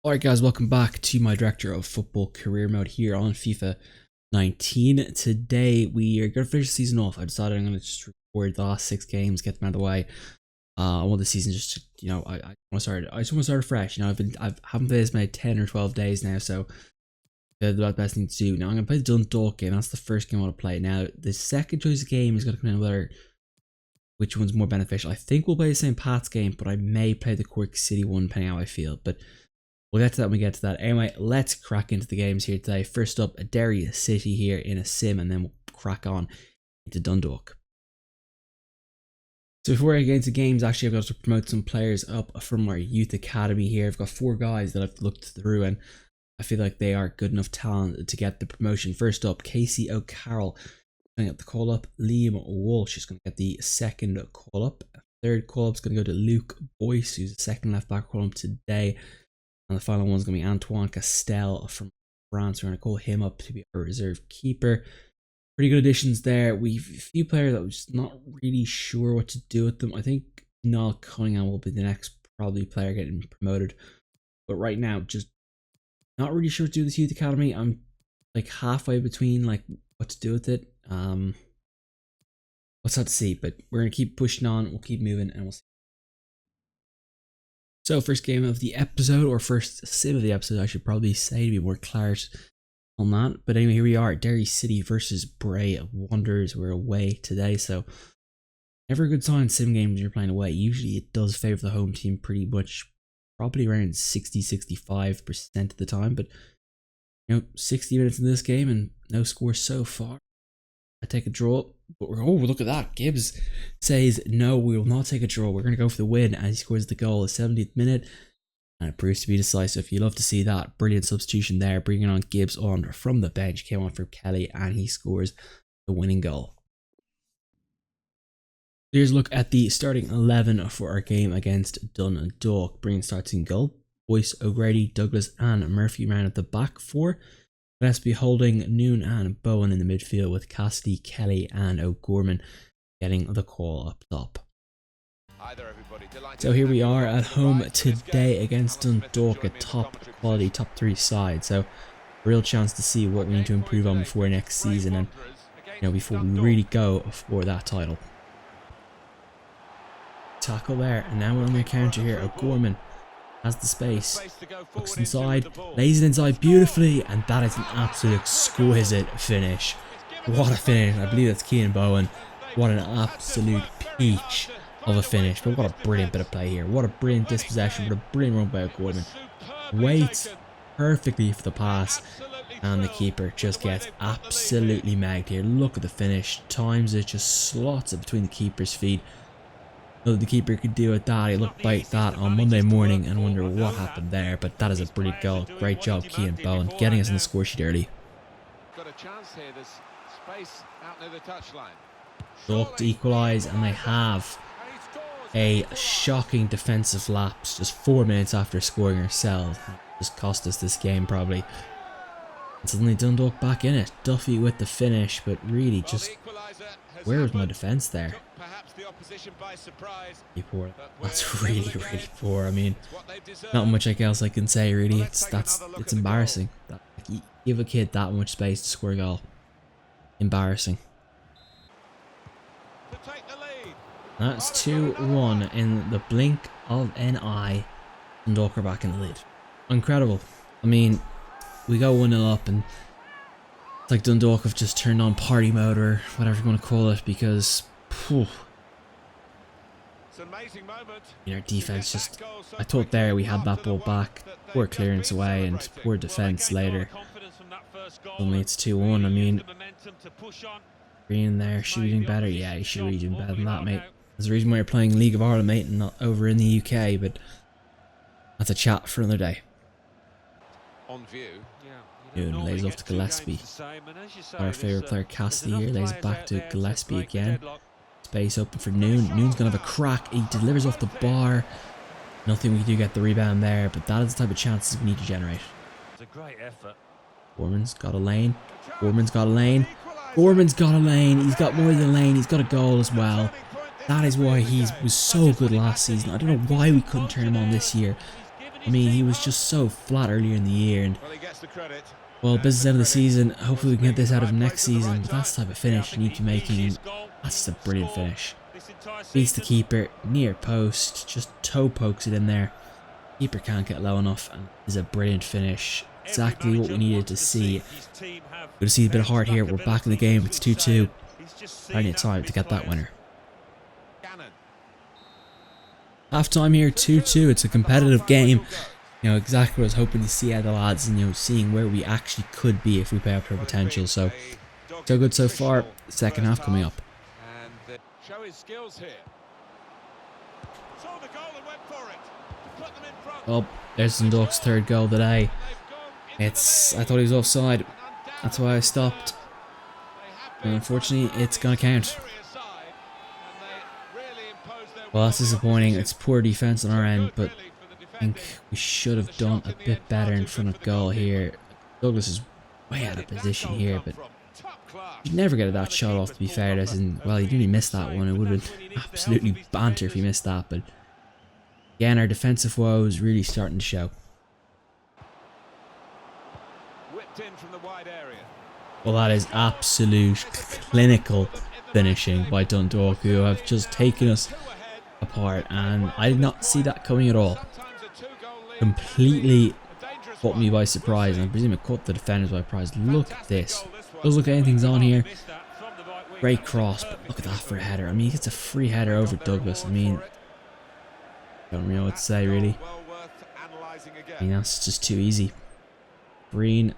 Alright guys, welcome back to my Director of Football career mode here on FIFA 19. Today we are going to finish the season off. I decided I'm going to just record the last 6 games, get them out of the way. I want the season just to, I just want to start fresh. I haven't played this many 10 or 12 days now, so the best thing to do. Now I'm going to play the Dundalk game. That's the first game I want to play. Now the second choice of game is going to come in whether which one's more beneficial. I think we'll play the St. Pat's game, but I may play the Cork City one depending on how I feel. But we'll get to that when we get to that. Anyway, let's crack into the games here today. First up, Derry City here in a sim, and then we'll crack on into Dundalk. So before I get into games, actually I've got to promote some players up from our youth academy here. I've got 4 guys that I've looked through and I feel like they are good enough talent to get the promotion. First up, Casey O'Carroll going to get the call up. Liam Walsh is going to get the second call up. Third call up is going to go to Luke Boyce, who's the second left back call up today. And the final one is going to be Antoine Castel from France. We're going to call him up to be our reserve keeper. Pretty good additions there. We've a few players that we're just not really sure what to do with them. I think Noel Cunningham will be the next probably player getting promoted. But right now, just not really sure what to do with this youth academy. I'm like halfway between like what to do with it. Let's have to see. But we're going to keep pushing on. We'll keep moving and we'll see. So first game of the episode, or first sim of the episode, I should probably say to be more clarity on that. But anyway, here we are, Derry City versus Bray Wanderers. We're away today, so never a good sign sim games when you're playing away. Usually it does favour the home team pretty much, probably around 60-65% of the time. But 60 minutes in this game and no score so far. I take a draw, but oh, look at that. Gibbs says no, we will not take a draw. We're going to go for the win, as he scores the goal at the 70th minute, and it proves to be decisive. You love to see that. Brilliant substitution there, bringing on Gibbs on from the bench. Came on for Kelly, and he scores the winning goal. Here's a look at the starting 11 for our game against Dundalk. Brilliant starts in goal. Boyce, O'Grady, Douglas, and Murphy round at the back 4. Gillespie holding Noon and Bowen in the midfield, with Cassidy, Kelly and O'Gorman getting the call up top. So here we are at home today against Dundalk, a top quality top 3 side. So real chance to see what we need to improve on before next season, and before we really go for that title. Tackle there, and now we're on the counter here. O'Gorman has the space, looks inside, lays it inside beautifully, and that is an absolute exquisite finish. What a finish. I believe that's Keane Bowen. What an absolute peach of a finish. But what a brilliant bit of play here. What a brilliant dispossession. What a brilliant run by O'Gorman. Waits perfectly for the pass, and the keeper just gets absolutely magged here. Look at the finish. Times it, just slots it between the keeper's feet. The keeper could do with that. He looked like that on Monday morning and wonder what happened there, but that is a brilliant goal. Great job, Keane Bowen, getting us in the score sheet early. Got a chance here. There's space out near the touchline. Look to equalise, and they have a shocking defensive lapse just 4 minutes after scoring ourselves. Just cost us this game probably. And suddenly Dundalk back in it. Duffy with the finish, but really just where was my defence there? Poor. That's really poor. I mean, not much else I can say really. It's embarrassing. You give a kid that much space to score a goal. Embarrassing. That's 2-1 in the blink of an eye. Dundalk are back in the lead. Incredible. I mean, we go 1-0 up, and it's like Dundalk have just turned on party mode, or whatever you want to call it, because our defense just, I thought there we had that ball back. Poor clearance away and poor defense later. Only it's 2-1. I mean, being there, shooting better. Yeah, you should be doing better than that, mate. There's a reason why you're playing League of Ireland, mate, and not over in the UK, but that's a chat for another day. Noon lays off to Gillespie. Our favourite player Cassidy here lays it back to Gillespie again. Space open for Noon. Noon's gonna have a crack. He delivers off the bar. Nothing we do get the rebound there, but that is the type of chances we need to generate. It's a great effort. Gorman's got a lane. Gorman's got a lane. Gorman's got a lane. He's got more than a lane. He's got a goal as well. That is why he was so good last season. I don't know why we couldn't turn him on this year. I mean, he was just so flat earlier in the year, and Well, he gets the credit. well, business end of the season. Hopefully we can get this out of next season, but that's the type of finish you need to be making, and that's a brilliant finish. Beats the keeper, near post, just toe pokes it in there. Keeper can't get low enough, and is a brilliant finish. Exactly what we needed to see. Good to see a bit of heart here. We're back in the game. It's 2-2. Plenty of time to get that winner. Half time here, 2-2. It's a competitive game. You know, exactly what I was hoping to see out of the lads, and you know, seeing where we actually could be if we play up to our potential. So good so far. Second half coming up. And show his skills here. Saw the goal and went for it. Put them in front. Well, there's Dundalk's third goal today. I thought he was offside. That's why I stopped. And unfortunately, it's gonna count. Well, that's disappointing. It's poor defense on our end, but I think we should have done a bit better in front of goal here. Douglas is way out of position here, but you'd never get that shot off, to be fair. As in, well, he didn't miss that one. It would have been absolutely banter if he missed that, but again, our defensive woes really starting to show. Whipped in from the wide area. Well, that is absolute clinical finishing by Dundalk, who have just taken us apart, and I did not see that coming at all. Completely caught me by surprise, and I presume it caught the defenders by surprise. Look at this. Doesn't look like anything's on here. Great cross, but look at that for a header. I mean, he gets a free header over Douglas. I mean, don't really know what to say, really. I mean, that's just too easy. Green,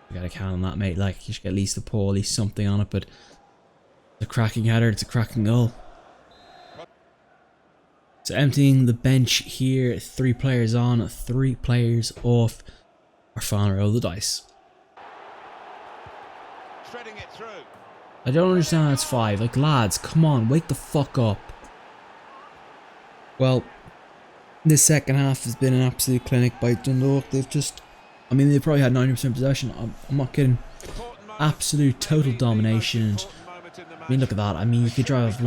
you gotta count on that, mate. Like, you should get at least a pull, at least something on it, but it's a cracking header, it's a cracking goal. So emptying the bench here, 3 players on, 3 players off. Our final roll of the dice. I don't understand how it's 5. Like, lads, come on, wake the fuck up. Well, this second half has been an absolute clinic by Dundalk. They've just, I mean, they probably had 90% possession. I'm not kidding. Absolute total domination. And, I mean, look at that. I mean, you could drive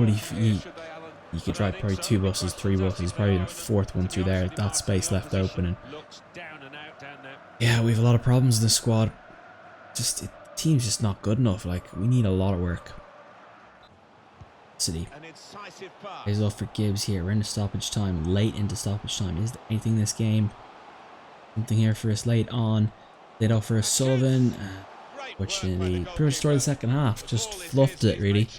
you could drive probably 2 buses, 3 buses, probably a 4th one through there. That space left open, and yeah, we have a lot of problems in the squad. Just the team's just not good enough. Like, we need a lot of work. City. Here's off for Gibbs here. We're into stoppage time, late into stoppage time. Is there anything in this game? Something here for us late on. They'd offer us Sullivan. Fortunately, pretty much started the second half. Just fluffed it, really.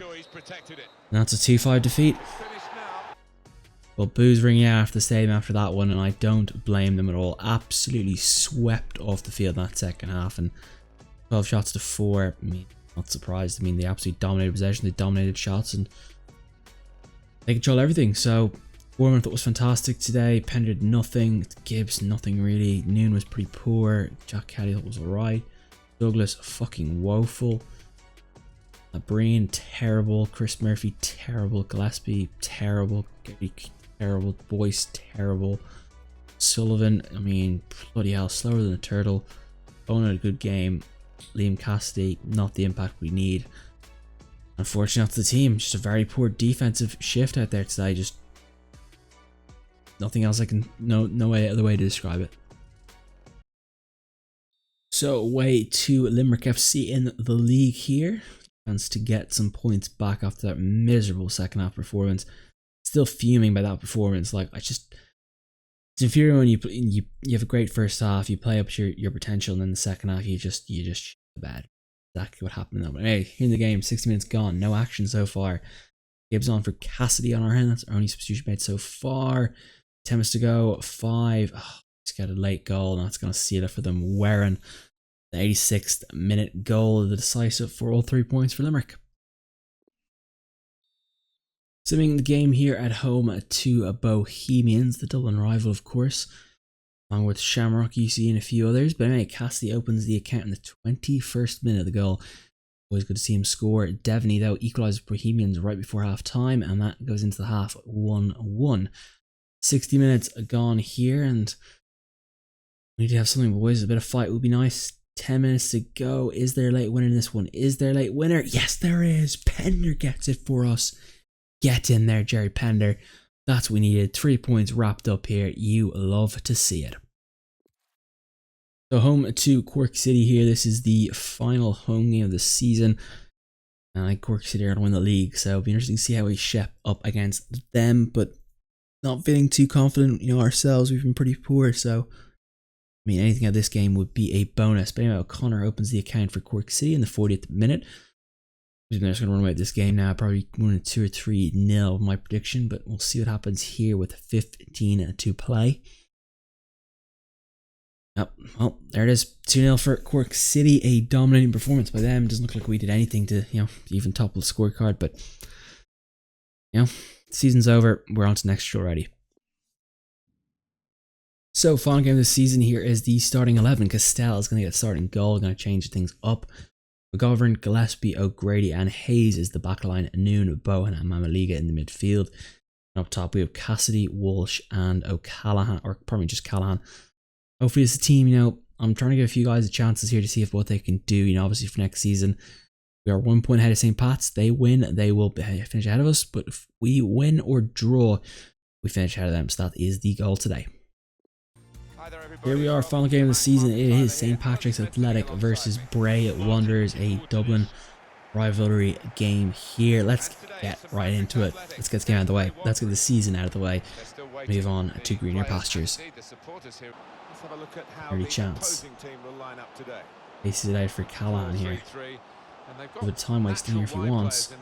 And that's a 2-5 defeat. Well, boos ringing out after the stadium after that one, and I don't blame them at all. Absolutely swept off the field in that second half, and 12 shots to 4. I mean, not surprised. I mean, they absolutely dominated possession, they dominated shots, and they control everything. So, Foreman I thought was fantastic today. Pender did nothing. Gibbs, nothing really. Noon was pretty poor. Jack Kelly thought was alright. Douglas, fucking woeful. Breen, terrible. Chris Murphy, terrible. Gillespie, terrible. Terrible. Boyce, terrible. Sullivan, I mean, bloody hell, slower than a turtle. Owen had a good game. Liam Cassidy, not the impact we need. Unfortunately, that's the team. Just a very poor defensive shift out there today. Just nothing else I can, no other way to describe it. So away to Limerick FC in the league here. Chance to get some points back after that miserable second half performance. Still fuming by that performance. Like, it's infuriating when you have a great first half, you play up to your potential, and then the second half you just shit the bed. Exactly what happened in that one. Hey, here in the game, 60 minutes gone, no action so far. Gibbs on for Cassidy on our hand. That's our only substitution made so far. 10 minutes to go. 5. Oh, he's got a late goal, and that's gonna seal it for them. Wearing the 86th minute goal, the decisive for all 3 points for Limerick. Simming the game here at home to Bohemians, the Dublin rival, of course, along with Shamrock UC and a few others. But anyway, Cassidy opens the account in the 21st minute of the goal. Always good to see him score. Devaney, though, equalises Bohemians right before half time, and that goes into the half 1-1. 60 minutes gone here, and we need to have something, boys. A bit of fight would be nice. 10 minutes to go. Is there a late winner in this one? Is there a late winner? Yes, there is. Pender gets it for us. Get in there, Jerry Pender. That's what we needed. 3 points wrapped up here. You love to see it. So home to Cork City here. This is the final home game of the season. And I think Cork City are going to win the league. So it'll be interesting to see how we shep up against them. But not feeling too confident, ourselves. We've been pretty poor. So, I mean, anything out of this game would be a bonus. But anyway, O'Connor opens the account for Cork City in the 40th minute. I'm just going to run away with this game now. Probably winning 2 or 3-0 my prediction. But we'll see what happens here with 15 to play. Yep, well, there it is. 2-0 for Cork City. A dominating performance by them. Doesn't look like we did anything to, even topple the scorecard. But, season's over. We're on to next show already. So, final game of the season here is the starting 11. Castell is going to get starting goal. Going to change things up. McGovern, Gillespie, O'Grady, and Hayes is the backline. Noon, Bowen, and Mamaliga in the midfield. And up top, we have Cassidy, Walsh, and O'Callaghan, or probably just Callahan. Hopefully it's a team, I'm trying to give a few guys chances here to see if what they can do, obviously for next season. We are 1 point ahead of St. Pat's. They win, they will finish ahead of us. But if we win or draw, we finish ahead of them. So that is the goal today. Here we are, final game of the season. It is St. Patrick's Athletic versus Bray Wanderers, a Dublin rivalry game here. Let's get right into it. Let's get this game out of the way. Let's get the season out of the way. Move on to greener pastures. Early chance. Faces it out for Callahan here. A bit of time wasting here if he wants.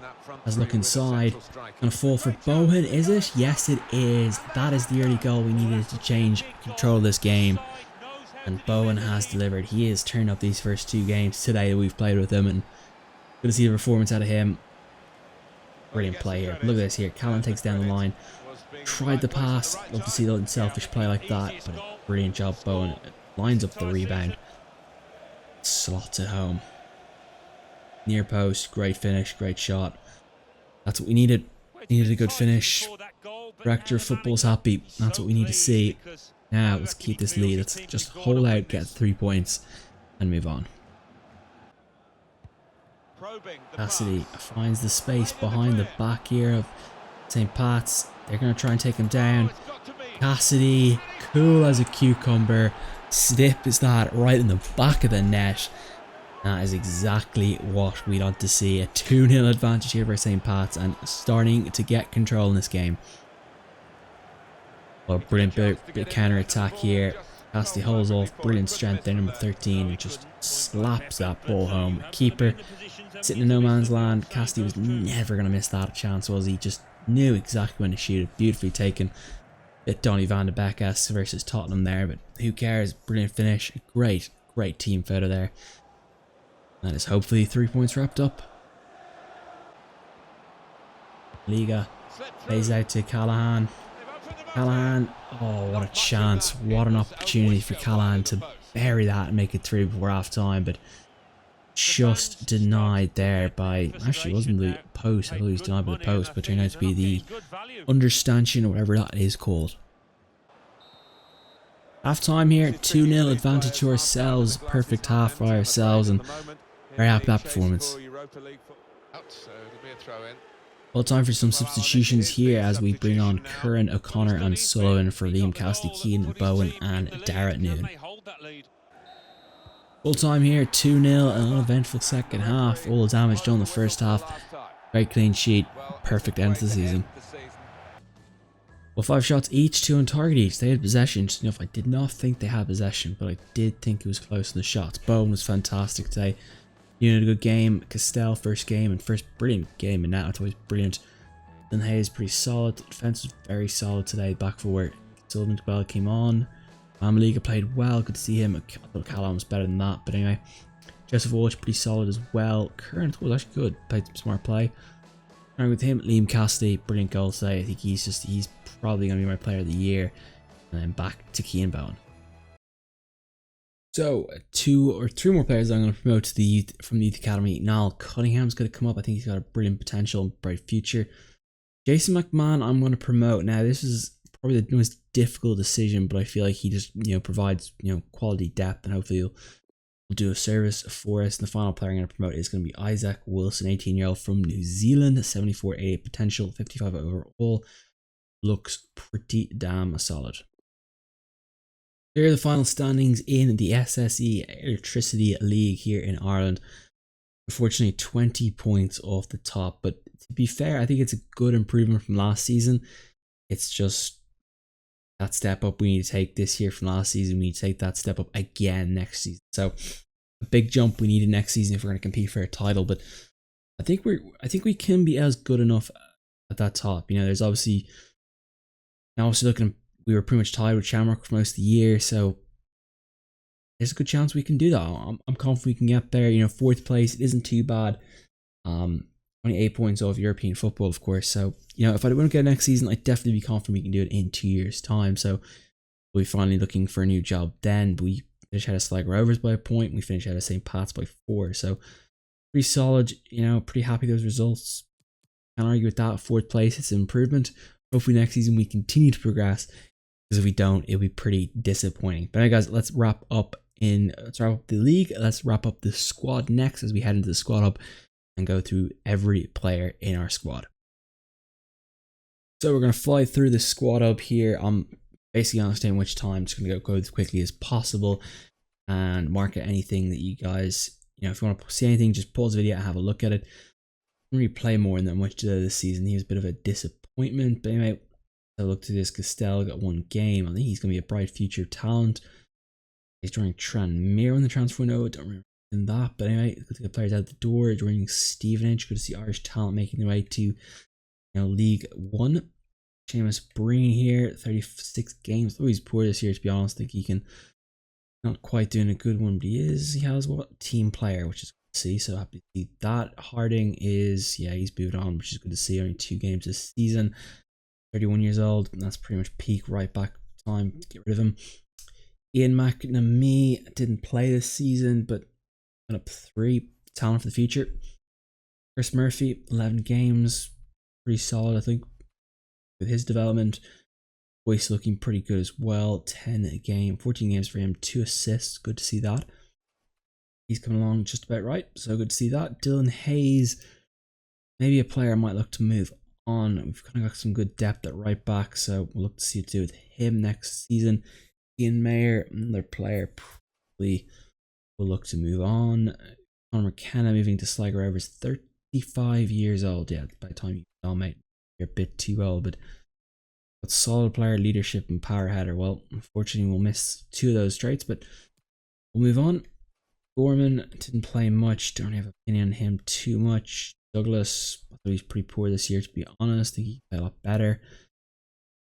Has a look inside. Gonna fall for Bowen, is it? Yes, it is. That is the early goal we needed to change control of this game. And Bowen has delivered. He has turned up these first 2 games today that we've played with him. And good to see the performance out of him. Brilliant play here. Look at this here. Callahan takes down the line. Tried the pass. Love to see a little selfish play like that. But a brilliant job, Bowen. Lines up the rebound. Slots it home. Near post. Great finish. Great shot. That's what we needed. Needed a good finish. Director of football's happy. That's what we need to see. Now let's keep this lead. Let's just hold out, get 3 points, and move on. Cassidy finds the space behind the back here of St. Pat's. They're going to try and take him down. Cassidy, cool as a cucumber. Snip is that right in the back of the net. That is exactly what we want to see. A 2-0 advantage here for St. Pat's and starting to get control in this game. Well, brilliant bit counter attack here. Cassidy holds off. Brilliant strength there, number 13. And just slaps that ball home. Keeper sitting in no man's land. Cassidy was never going to miss that chance, was he? Just knew exactly when to shoot it. Beautifully taken. Bit Donny van de Beek-esque versus Tottenham there, but who cares? Brilliant finish. Great team photo there. That is hopefully 3 points wrapped up. Liga plays out to Callahan. Callahan, oh, what a chance. What an opportunity for Callahan to bury that and make it through before half time, but just denied there by, actually it wasn't the post, I thought he was denied by the post, but turned out to be the understanchion or whatever that is called. Half time here, 2-0 advantage to ourselves, perfect half by ourselves, and very happy with that performance. Well, time for some substitutions here as we bring on Curran, O'Connor and Sullivan for Liam, Cassidy, Keane, Bowen and Darrett Noon. Full time here, 2-0, an uneventful second half. All the damage done in the first half. Great clean sheet, perfect end to the season. Well, 5 shots each, 2 on target each. They had possession. I did not think they had possession, but I did think it was close to the shots. Bowen was fantastic today. You had a good game. Castell, first game and first brilliant game, and that I thought was brilliant. Then Hayes pretty solid. The defense was very solid today. Back forward, Sullivan well came on. Mamaliga played well. Good to see him. I thought Callum was better than that, but anyway. Joseph Walsh pretty solid as well. Curran was actually good. Played some smart play. And with him, Liam Cassidy, brilliant goal today. I think he's probably going to be my player of the year. And then back to Keane Bowen. So, 2 or 3 more players I'm going to promote to the youth, from the youth academy. Niall Cunningham's going to come up. I think he's got a brilliant potential and bright future. Jason McMahon I'm going to promote. Now, this is probably the most difficult decision, but I feel like he just provides quality depth, and hopefully he'll do a service for us. And the final player I'm going to promote is going to be Isaac Wilson, 18-year-old from New Zealand, 74 88 potential, 55 overall. Looks pretty damn solid. Here are the final standings in the SSE Electricity League here in Ireland. Unfortunately, 20 points off the top, but to be fair, I think it's a good improvement from last season. It's just that step up we need to take this year from last season. We need to take that step up again next season. So a big jump we needed next season if we're going to compete for a title. But I think we can be as good enough at that top. You know, there's obviously looking. We were pretty much tied with Shamrock for most of the year, so there's a good chance we can do that. I'm confident we can get there. You know, 4th place, it isn't too bad. Only 8 points off European football, of course. So, you know, if I wouldn't get next season, I'd definitely be confident we can do it in 2 years' time. So we'll be finally looking for a new job then. But we finished out of Sligo Rovers by a point. We finished out of St. Pat's by 4. So pretty solid, you know, pretty happy with those results. Can't argue with that. 4th place, it's an improvement. Hopefully next season we continue to progress. Because if we don't, it'll be pretty disappointing. But anyway, guys, let's wrap up the league. Let's wrap up the squad next as we head into the squad hub and go through every player in our squad. So we're going to fly through the squad hub here. I'm basically on staying which time. Just going to go as quickly as possible and mark out anything that you guys, you know, if you want to see anything, just pause the video and have a look at it. I didn't really play more than much this season. He was a bit of a disappointment, but anyway. I look to this. Castell got 1 game. I think he's going to be a bright future talent. He's joining Tranmere on the transfer window. Don't remember that, but anyway, good to get players out the door. Joining Stevenage. Good to see Irish talent making their way to, you know, League One. Seamus Breen here, 36 games. Oh, he's poor this year, to be honest. I think he can not quite doing a good one, but he has what team player, which is good to see. So happy to see that. Harding is, yeah, he's moved on, which is good to see. Only 2 games this season. 31 years old, and that's pretty much peak right back time. Get rid of him. Ian McNamee didn't play this season, but went up 3. Talent for the future. Chris Murphy, 11 games. Pretty solid, I think, with his development. Boyce looking pretty good as well. 10 a game, 14 games for him, 2 assists. Good to see that. He's coming along just about right, so good to see that. Dylan Hayes, maybe a player I might look to move on. We've kind of got some good depth at right back, so we'll look to see what to do with him next season. Ian Mayer, another player, probably will look to move on. Conor McKenna moving to Sligo Rovers, 35 years old. Yeah, by the time you tell, mate, you're a bit too old, but solid player, leadership and power header. Well, unfortunately, we'll miss 2 of those traits, but we'll move on. Gorman didn't play much. Don't have an opinion on him too much. Douglas, I thought he's pretty poor this year, to be honest. I think he could play a lot better.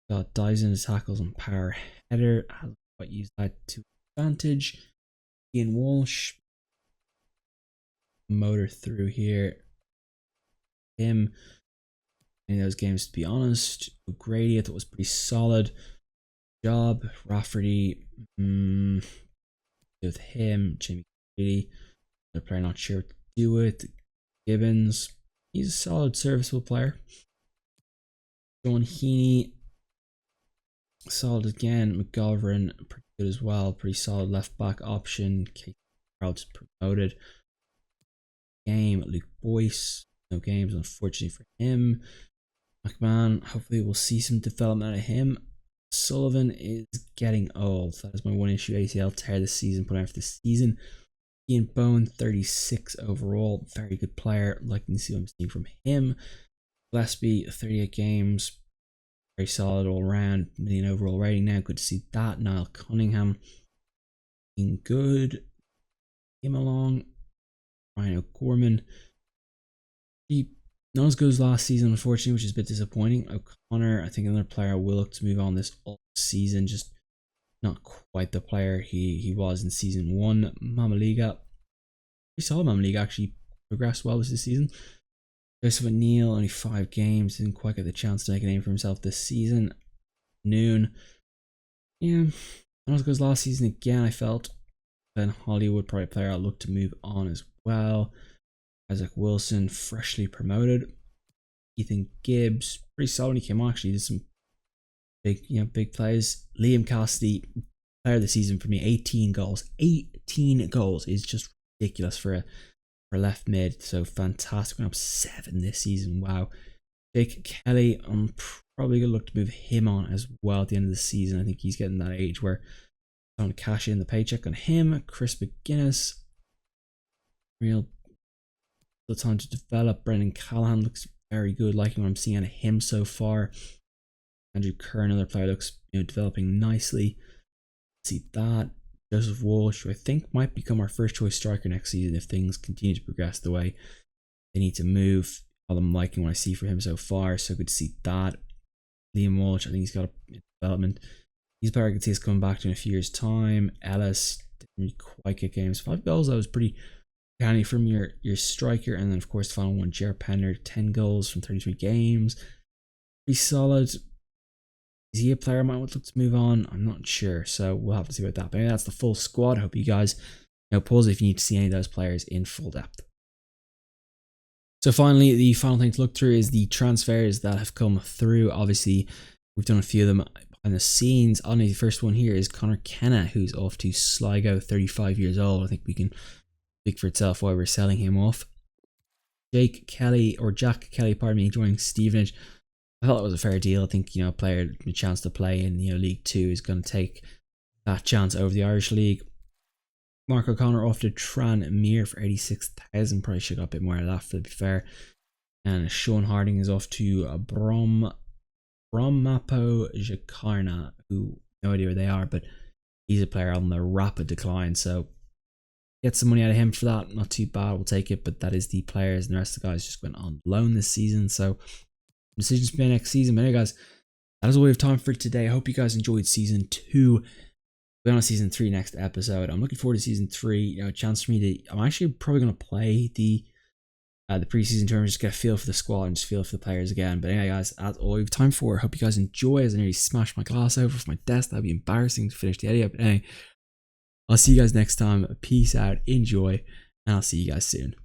Got dives into tackles and power header. Hasn't quite used that to advantage. Ian Walsh, motor through here. Him, in those games, to be honest. Grady, I thought was pretty solid. Job. Rafferty, with him. Jamie Grady, another player not sure what to do with. Gibbons, he's a solid, serviceable player. John Heaney, solid again. McGovern, pretty good as well. Pretty solid left back option. Kate Carroll's promoted. Game. Luke Boyce, no games, unfortunately for him. McMahon, hopefully we'll see some development out of him. Sullivan is getting old. That is my one issue. ACL tear this season, put out for this season. Ian Bowen, 36 overall, very good player. Liking to see what I'm seeing from him. Gillespie, 38 games, very solid all round. Million overall rating now. Good to see that. Niall Cunningham, being good. Him along. Ryan O'Gorman, not as good as last season, unfortunately, which is a bit disappointing. O'Connor, I think another player will look to move on this all season. Just not quite the player he was in season 1. Mamaliga, we saw Mamaliga actually progress well this season. Joseph O'Neill, only 5 games, didn't quite get the chance to make a name for himself this season. Noon, yeah, not as good as last season again, I felt. Ben Hollywood, probably a player I'll look to move on as well. Isaac Wilson, freshly promoted. Ethan Gibbs, pretty solid. He came on, actually did some big plays. Liam Cassidy, player of the season for me. 18 goals. 18 goals is just ridiculous for a left mid. So fantastic. Went up 7 this season. Wow. Jake Kelly, I'm probably gonna look to move him on as well at the end of the season. I think he's getting that age where I want to cash in the paycheck on him. Chris McGuinness, real time to develop. Brendan Callahan looks very good, liking what I'm seeing out of him so far. Andrew Kerr, another player, looks developing nicely. See that. Joseph Walsh, who I think might become our first choice striker next season if things continue to progress the way they need to move. I'm liking what I see for him so far, so good to see that. Liam Walsh, I think he's got a development. He's a player I can see us coming back to in a few years' time. Ellis didn't really quite get games. 5 goals, that was pretty handy from your striker. And then, of course, the final one, Jared Pender, 10 goals from 33 games. Pretty solid. Is he a player I might want to look to move on? I'm not sure, so we'll have to see about that. But anyway, that's the full squad. I hope you guys pause if you need to see any of those players in full depth. So finally, the final thing to look through is the transfers that have come through. Obviously, we've done a few of them behind the scenes. Only the first one here is Connor Kenna, who's off to Sligo, 35 years old. I think we can speak for itself why we're selling him off. Jack Kelly, pardon me, joining Stevenage. I thought that was a fair deal. I think, a player with a chance to play in, League 2 is going to take that chance over the Irish League. Mark O'Connor off to Tranmere for 86,000. Probably should have got a bit more of that, to be fair. And Sean Harding is off to Brommapo Jakarna, who no idea where they are, but he's a player on the rapid decline. So get some money out of him for that. Not too bad. We'll take it. But that is the players, and the rest of the guys just went on loan this season. So decisions to be next season. But anyway, guys, that is all we have time for today. I hope you guys enjoyed season 2. We're on season 3 next episode. I'm looking forward to season 3. A chance for me to. I'm actually probably going to play the preseason tournament, just get a feel for the squad and just feel for the players again. But anyway, guys, that's all we have time for. Hope you guys enjoy. As I nearly smashed my glass over for my desk. That'd be embarrassing to finish the edit. But anyway, I'll see you guys next time. Peace out. Enjoy, and I'll see you guys soon.